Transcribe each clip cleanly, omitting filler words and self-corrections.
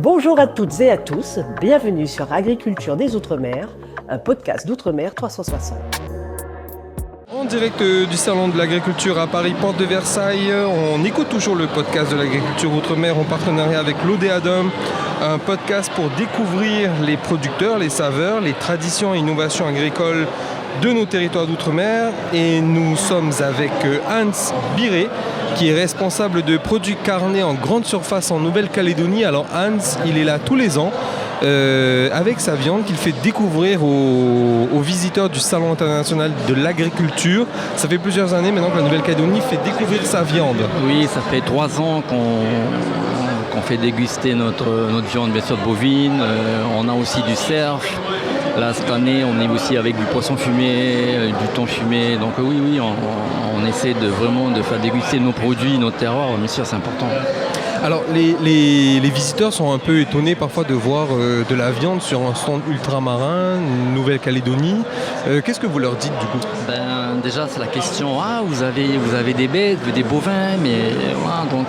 Bonjour à toutes et à tous, bienvenue sur Agriculture des Outre-mer, un podcast d'Outre-mer 360. En direct du Salon de l'Agriculture à Paris, porte de Versailles, on écoute toujours le podcast de l'Agriculture Outre-mer en partenariat avec l'Odéadom, un podcast pour découvrir les producteurs, les saveurs, les traditions et innovations agricoles de nos territoires d'Outre-mer. Et nous sommes avec Hans Biré, qui est responsable de produits carnés en grande surface en Nouvelle-Calédonie. Alors Hans, il est là tous les ans avec sa viande qu'il fait découvrir aux visiteurs du Salon international de l'agriculture. Ça fait plusieurs années maintenant que la Nouvelle-Calédonie fait découvrir sa viande. Oui, ça fait 3 ans qu'on fait déguster notre viande, bien sûr, bovine. On a aussi du cerf. Là, cette année, on est aussi avec du poisson fumé, du thon fumé. Donc oui, on essaie vraiment de faire déguster nos produits, nos terroirs. Bien sûr, c'est important. Alors, les visiteurs sont un peu étonnés parfois de voir de la viande sur un stand ultramarin, Nouvelle-Calédonie. Qu'est-ce que vous leur dites du coup ? Déjà, c'est la question, vous avez des bêtes, des bovins, mais voilà, donc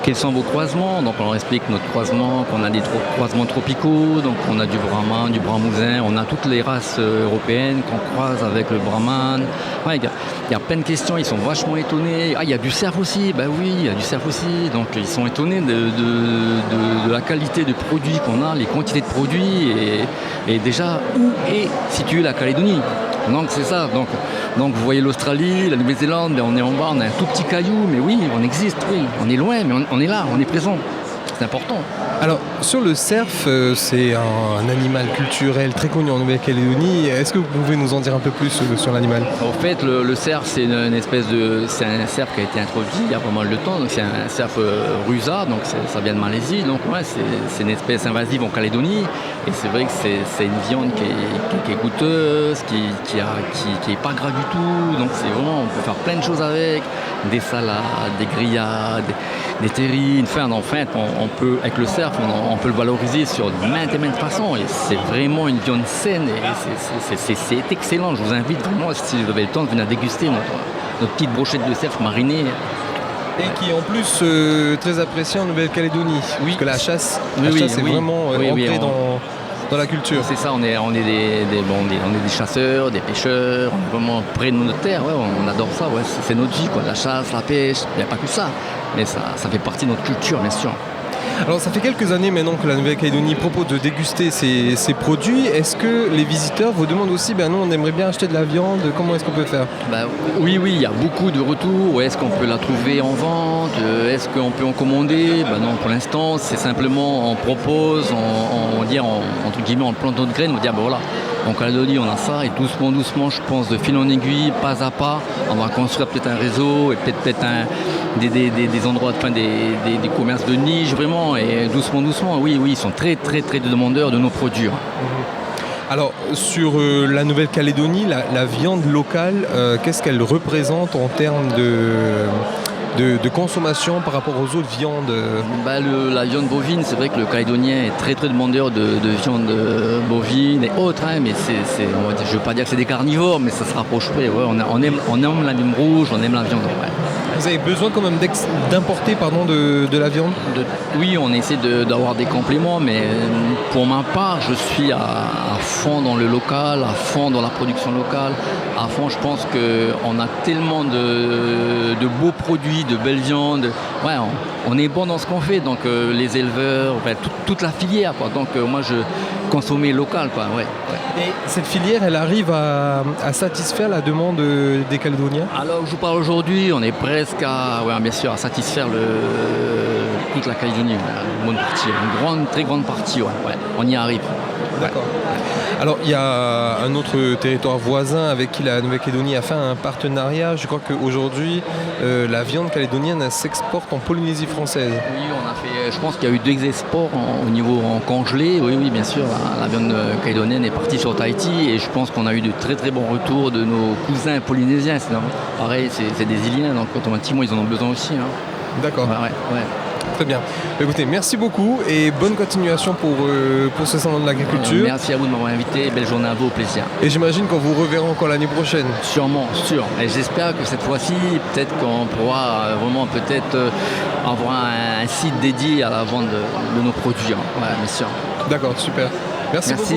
quels sont vos croisements ? Donc on leur explique notre croisement, qu'on a des croisements tropicaux, donc on a du brahman, du bramousin, on a toutes les races européennes qu'on croise avec le brahman. Ouais, il y a plein de questions, ils sont vachement étonnés. Il y a du cerf aussi, oui, il y a du cerf aussi. Donc ils sont étonnés de la qualité de produits qu'on a, les quantités de produits et déjà où est située la Calédonie. Donc c'est ça, donc vous voyez l'Australie, la Nouvelle-Zélande, on est en bas, on a un tout petit caillou, mais oui, on existe, oui, on est loin, mais on est là, on est présent, c'est important. Alors sur le cerf, c'est un animal culturel très connu en Nouvelle-Calédonie, est-ce que vous pouvez nous en dire un peu plus sur l'animal ? En fait, le cerf, c'est c'est un cerf qui a été introduit il y a pas mal de temps, donc c'est un cerf rusa, donc ça vient de Malaisie, donc ouais, c'est une espèce invasive en Calédonie, et c'est vrai que c'est une viande qui est goûteuse, qui est pas gras du tout, donc c'est vraiment, on peut faire plein de choses avec, des salades, des grillades, des terrines, en fait, on peut, avec le cerf, on peut le valoriser sur maintes et maintes façons, et c'est vraiment une viande saine, et c'est excellent. Je vous invite vraiment, si vous avez le temps, de venir déguster notre petite brochette de cerf marinée. Et qui est en plus très apprécié en Nouvelle-Calédonie, parce que la chasse est vraiment ancrée dans la culture. C'est ça, on est des chasseurs, des pêcheurs, on est vraiment près de notre terre, ouais, on adore ça, ouais, c'est notre vie, quoi, la chasse, la pêche, il n'y a pas que ça, mais ça fait partie de notre culture, bien sûr. Alors ça fait quelques années maintenant que la Nouvelle-Calédonie propose de déguster ces produits. Est-ce que les visiteurs vous demandent aussi, nous on aimerait bien acheter de la viande, comment est-ce qu'on peut faire ? Oui, il y a beaucoup de retours. Est-ce qu'on peut la trouver en vente ? Est-ce qu'on peut en commander ? Non, pour l'instant c'est simplement on propose, entre guillemets en plantant de graines, on va dire voilà. En Calédonie, on a ça, et doucement, je pense, de fil en aiguille, pas à pas, on va construire peut-être un réseau et peut-être des endroits, des commerces de niche, vraiment, et doucement, oui, ils sont très, très, très demandeurs de nos produits. Alors, sur la Nouvelle-Calédonie, la viande locale, qu'est-ce qu'elle représente en termes de consommation par rapport aux autres viandes ? La viande bovine, c'est vrai que le Calédonien est très très demandeur de viande bovine et autres, mais on va dire, je ne veux pas dire que c'est des carnivores, mais ça se rapproche près. Ouais, on aime la viande rouge, on aime la viande. Ouais. Vous avez besoin quand même d'importer de la viande ? Oui, on essaie d'avoir des compléments, mais pour ma part, je suis à fond dans le local, à fond dans la production locale, à fond, je pense qu'on a tellement de beaux produits, de belles viandes. Ouais, on est bon dans ce qu'on fait, donc les éleveurs, toute la filière, quoi. Donc moi, je consommais local, quoi. Ouais. Et cette filière, elle arrive à satisfaire la demande des Calédoniens ? Alors, je vous parle aujourd'hui, on est presque bien sûr, à satisfaire toute la Calédonie, une bonne partie, une très grande partie, ouais. On y arrive. D'accord. Alors, il y a un autre territoire voisin avec qui la Nouvelle-Calédonie a fait un partenariat. Je crois qu'aujourd'hui, la viande calédonienne s'exporte en Polynésie française. Oui, on a fait. Je pense qu'il y a eu 2 exports au niveau en congelé. Oui, bien sûr. La viande calédonienne est partie sur Tahiti et je pense qu'on a eu de très très bons retours de nos cousins polynésiens. Pareil, c'est des Iliens, donc automatiquement ils en ont besoin aussi. D'accord. Ouais. Très bien. Écoutez, merci beaucoup et bonne continuation pour ce salon de l'agriculture. Merci à vous de m'avoir invité. Belle journée à vous, au plaisir. Et j'imagine qu'on vous reverra encore l'année prochaine. Sûrement, sûr. Et j'espère que cette fois-ci, peut-être qu'on pourra vraiment avoir un site dédié à la vente de nos produits. Hein. Ouais, bien sûr. D'accord, super. Merci beaucoup.